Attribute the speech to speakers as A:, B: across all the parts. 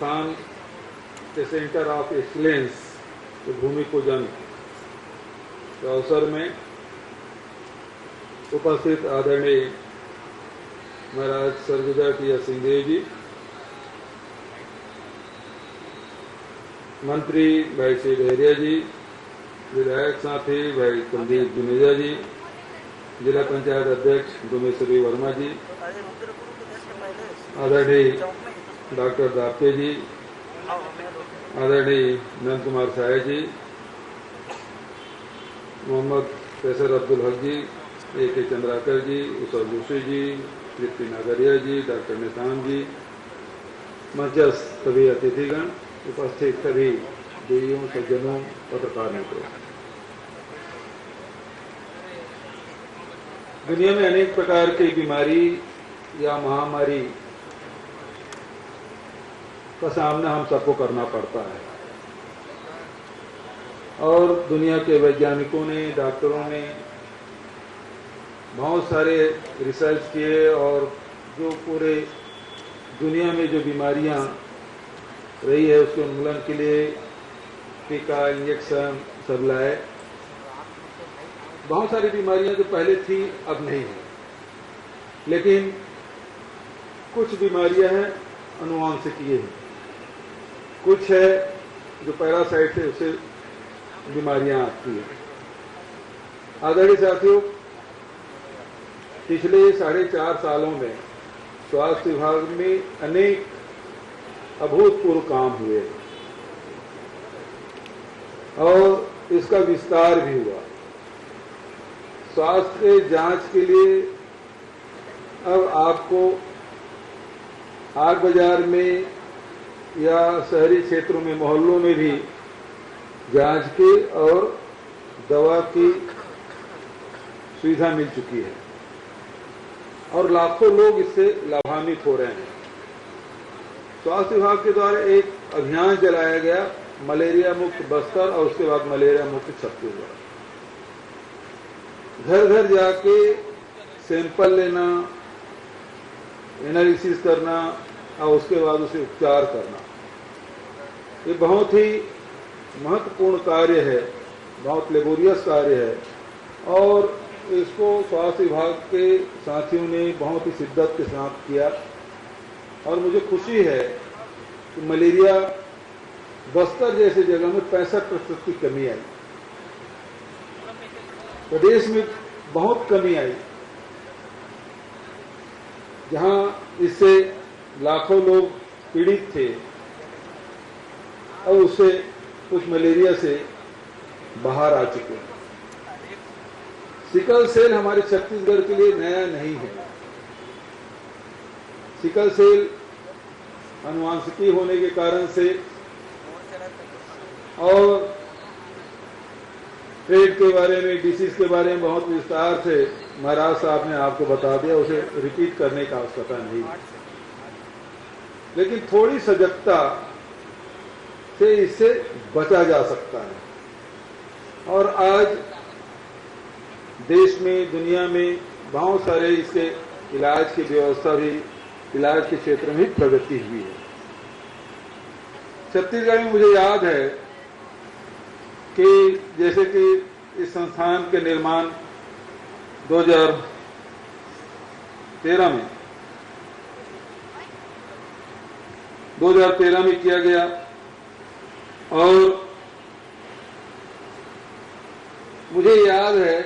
A: स्थान के centre of excellence के भूमि पूजन के अवसर में उपस्थित आदरणीय महाराज सरगुजा टी सिंहदेव जी, मंत्री भाई श्री डेहरिया जी, विधायक साथी भाई कुलदीप जुनेजा जी, जिला पंचायत अध्यक्ष डोमेश्वरी वर्मा जी, आदरणीय डॉक्टर दाप्ते जी, आदरणीय नंद कुमार साय जी, मोहम्मद कैसर अब्दुल हक जी, A.K. चंद्राकर जी, उषा जोशी जी, कृति नागरिया जी, डॉक्टर निशान जी, मंचस्थ सभी अतिथिगण, उपस्थित सभी देवियों, सज्जनों, पत्रकार मित्रों। दुनिया में अनेक प्रकार की बीमारी या महामारी का सामना हम सबको करना पड़ता है और दुनिया के वैज्ञानिकों ने, डॉक्टरों ने बहुत सारे रिसर्च किए और जो पूरे दुनिया में जो बीमारियां रही है उसके उन्मूलन के लिए टीका, इंजेक्शन सब लाए। बहुत सारी बीमारियां जो पहले थी अब नहीं है, लेकिन कुछ बीमारियां हैं अनुवांशिकीय हैं, कुछ है जो पैरासाइट से उसे बीमारियां आती है। आदरणीय साथियों, पिछले 4.5 सालों में स्वास्थ्य विभाग में अनेक अभूतपूर्व काम हुए और इसका विस्तार भी हुआ। स्वास्थ्य जांच के लिए अब आपको आग बाजार में या शहरी क्षेत्रों में, मोहल्लों में भी जांच की और दवा की सुविधा मिल चुकी है और लाखों लोग इससे लाभान्वित हो रहे हैं। स्वास्थ्य विभाग के द्वारा एक अभियान चलाया गया, मलेरिया मुक्त बस्तर और उसके बाद मलेरिया मुक्त छत्तीसगढ़। घर घर जाके सैंपल लेना, एनालिसिस करना और उसके बाद उसे उपचार करना, ये बहुत ही महत्वपूर्ण कार्य है, बहुत लेबोरियस कार्य है और इसको स्वास्थ्य विभाग के साथियों ने बहुत ही शिद्दत के साथ किया और मुझे खुशी है कि मलेरिया बस्तर जैसे जगह में 65% की कमी आई, प्रदेश में बहुत कमी आई, जहां इससे लाखों लोग पीड़ित थे और उससे उस मलेरिया से बाहर आ चुके हैं। सिकल सेल हमारे छत्तीसगढ़ के लिए नया नहीं है। सिकल सेल आनुवंशिकी होने के कारण से और ट्रेड के बारे में, डिसीज के बारे में बहुत विस्तार से महाराज साहब ने आपको बता दिया, उसे रिपीट करने का आवश्यकता नहीं है, लेकिन थोड़ी सजगता से इससे बचा जा सकता है। और आज देश में, दुनिया में बहुत सारे इसके इलाज की व्यवस्था भी, इलाज के क्षेत्र में प्रगति हुई है। छत्तीसगढ़ में मुझे याद है कि जैसे कि इस संस्थान के निर्माण 2013 में किया गया और मुझे याद है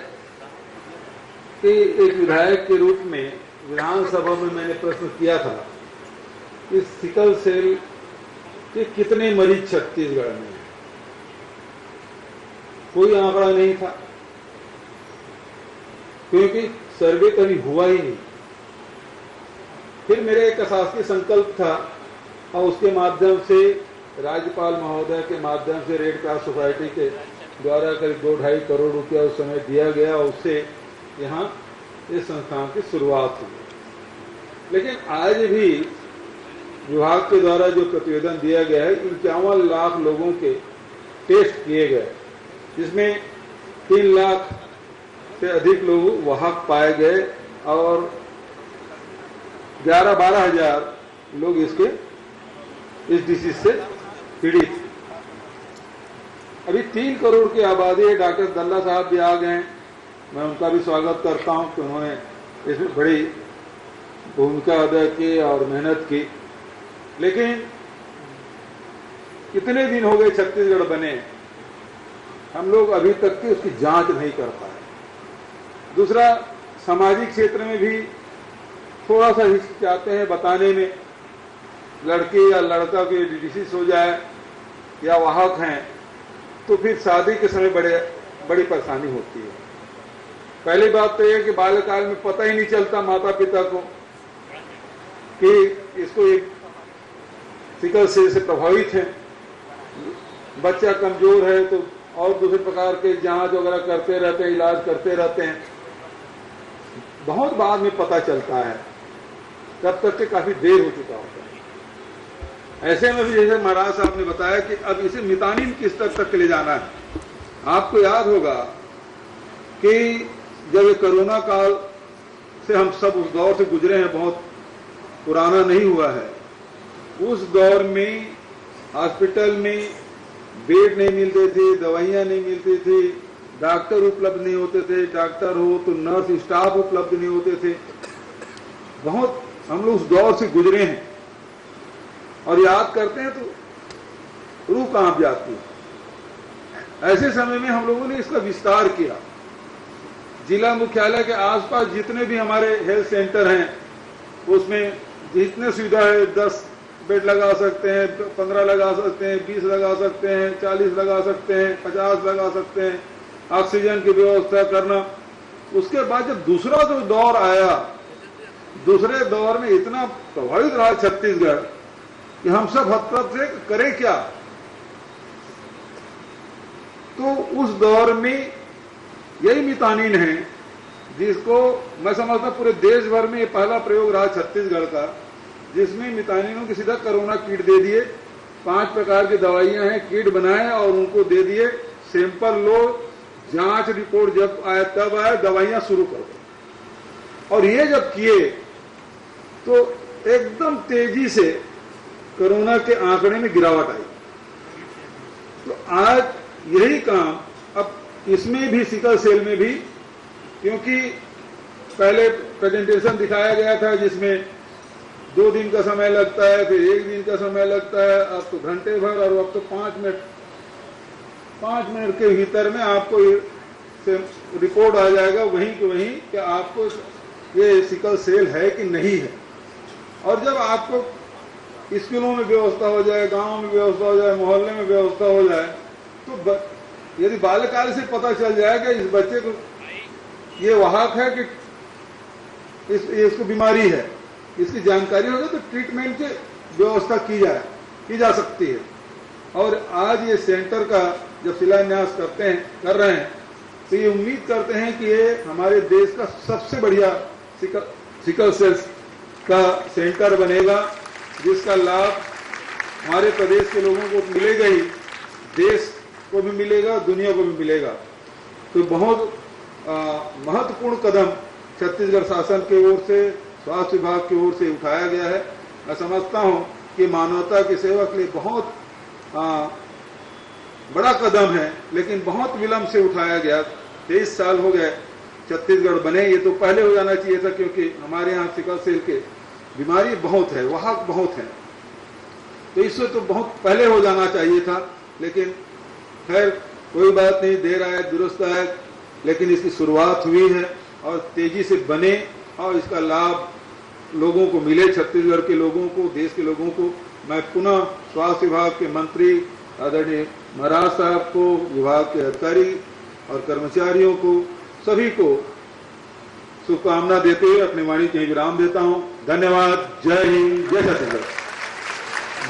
A: कि एक विधायक के रूप में विधानसभा में मैंने प्रश्न किया था कि सिकल सेल के कितने मरीज छत्तीसगढ़ में हैं। कोई आंकड़ा नहीं था क्योंकि सर्वे कभी हुआ ही नहीं। फिर मेरे एक शासकीय संकल्प था और उसके माध्यम से राज्यपाल महोदय के माध्यम से रेड क्रॉस सोसाइटी के द्वारा करीब 2-2.5 करोड़ रुपया उस समय दिया गया और उससे यहाँ इस संस्थान की शुरुआत हुई। लेकिन आज भी विभाग के द्वारा जो प्रतिवेदन दिया गया है, 51 लाख लोगों के टेस्ट किए गए, जिसमें 3 लाख से अधिक लोग वाहक पाए गए और 11-12 हजार लोग इसके इस डिसीज से पीड़ित। अभी 3 करोड़ की आबादी है। डॉक्टर दल्ला साहब भी आ गए, मैं उनका भी स्वागत करता हूं कि उन्होंने इसमें बड़ी भूमिका अदा की और मेहनत की। लेकिन कितने दिन हो गए छत्तीसगढ़ बने, हम लोग अभी तक की उसकी जांच नहीं कर पाए। दूसरा, सामाजिक क्षेत्र में भी थोड़ा सा हिचकिचाते हैं बताने में। लड़की या लड़का की डिसीज हो जाए या वाहक हैं तो फिर शादी के समय बड़ी परेशानी होती है। पहली बात तो यह कि बाल्यकाल में पता ही नहीं चलता माता पिता को कि इसको एक सिकल सेल से प्रभावित है। बच्चा कमजोर है तो और दूसरे प्रकार के जांच वगैरह करते रहते हैं, इलाज करते रहते हैं, बहुत बाद में पता चलता है, तब तक के काफी देर हो चुका होता है। ऐसे में भी जैसे महाराज साहब ने बताया कि अब इसे मितानिन किस स्तर तक ले जाना है। आपको याद होगा कि जब ये कोरोना काल से हम सब उस दौर से गुजरे हैं, बहुत पुराना नहीं हुआ है। उस दौर में हॉस्पिटल में बेड नहीं मिलते थे, दवाइयां नहीं मिलती थी, डॉक्टर उपलब्ध नहीं होते थे, डॉक्टर हो तो नर्स स्टाफ उपलब्ध नहीं होते थे। बहुत हम लोग उस दौर से गुजरे हैं और याद करते हैं तो रूह कांप जाती है। ऐसे समय में हम लोगों ने इसका विस्तार किया। जिला मुख्यालय के आसपास जितने भी हमारे हेल्थ सेंटर हैं उसमें जितने सुविधा है, 10 बेड लगा सकते हैं, 15 लगा सकते हैं, 20 लगा सकते हैं, 40 लगा सकते हैं, 50 लगा सकते हैं, ऑक्सीजन की व्यवस्था करना। उसके बाद जब दूसरा जो दौर आया, दूसरे दौर में इतना प्रभावित रहा छत्तीसगढ़ कि हम सब हतप्रभ थे, करें क्या। तो उस दौर में यही मितानिन है जिसको मैं समझता पूरे देश भर में ये पहला प्रयोग रहा छत्तीसगढ़ का, जिसमें मितानिनों की सीधा कोरोना किट दे दिए। 5 प्रकार की दवाइयां हैं, किट बनाए और उनको दे दिए, सैंपल लो, जांच रिपोर्ट जब आए तब आए, दवाइयां शुरू करो। और ये जब किए तो एकदम तेजी से कोरोना के आंकड़े में गिरावट आई। तो आज यही काम अब इसमें भी, सिकल सेल में भी, क्योंकि पहले प्रेजेंटेशन दिखाया गया था जिसमें 2 दिन का समय लगता है, फिर 1 दिन का समय लगता है, अब तो घंटे भर, और अब तो 5 मिनट के भीतर में आपको रिपोर्ट आ जाएगा वहीं के वहीं कि आपको ये सिकल सेल है कि नहीं है। और जब आपको स्कूलों में व्यवस्था हो जाए, गांव में व्यवस्था हो जाए, मोहल्ले में व्यवस्था हो जाए, तो यदि बाल्यकाल से पता चल जाए कि इस बच्चे को ये वाहक है कि इसको बीमारी है, इसकी जानकारी होगी तो ट्रीटमेंट की व्यवस्था की जा सकती है। और आज ये सेंटर का जब शिलान्यास कर रहे हैं तो ये उम्मीद करते हैं कि ये हमारे देश का सबसे बढ़िया सिकल सेल का सेंटर बनेगा, जिसका लाभ हमारे प्रदेश के लोगों को मिलेगा ही, देश को भी मिलेगा, दुनिया को भी मिलेगा। तो बहुत महत्वपूर्ण कदम छत्तीसगढ़ शासन की ओर से, स्वास्थ्य विभाग की ओर से उठाया गया है। मैं समझता हूं कि मानवता की सेवा के लिए बहुत बड़ा कदम है, लेकिन बहुत विलंब से उठाया गया। 23 साल हो गए छत्तीसगढ़ बने, ये तो पहले हो जाना चाहिए था, क्योंकि हमारे यहाँ सिकल सेल के बीमारी बहुत है, वाहक बहुत है, तो इससे तो बहुत पहले हो जाना चाहिए था। लेकिन खैर कोई बात नहीं, देर आए दुरुस्त आए, लेकिन इसकी शुरुआत हुई है और तेजी से बने और इसका लाभ लोगों को मिले, छत्तीसगढ़ के लोगों को, देश के लोगों को। मैं पुनः स्वास्थ्य विभाग के मंत्री आदरणीय महाराज साहब को, विभाग के अधिकारी और कर्मचारियों को, सभी को शुभकामना देते हुए अपनी वाणी के विराम देता हूं। धन्यवाद। जय हिंद, जय छत्तीसगढ़।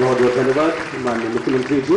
B: बहुत बहुत धन्यवाद माननीय मुख्यमंत्री जी।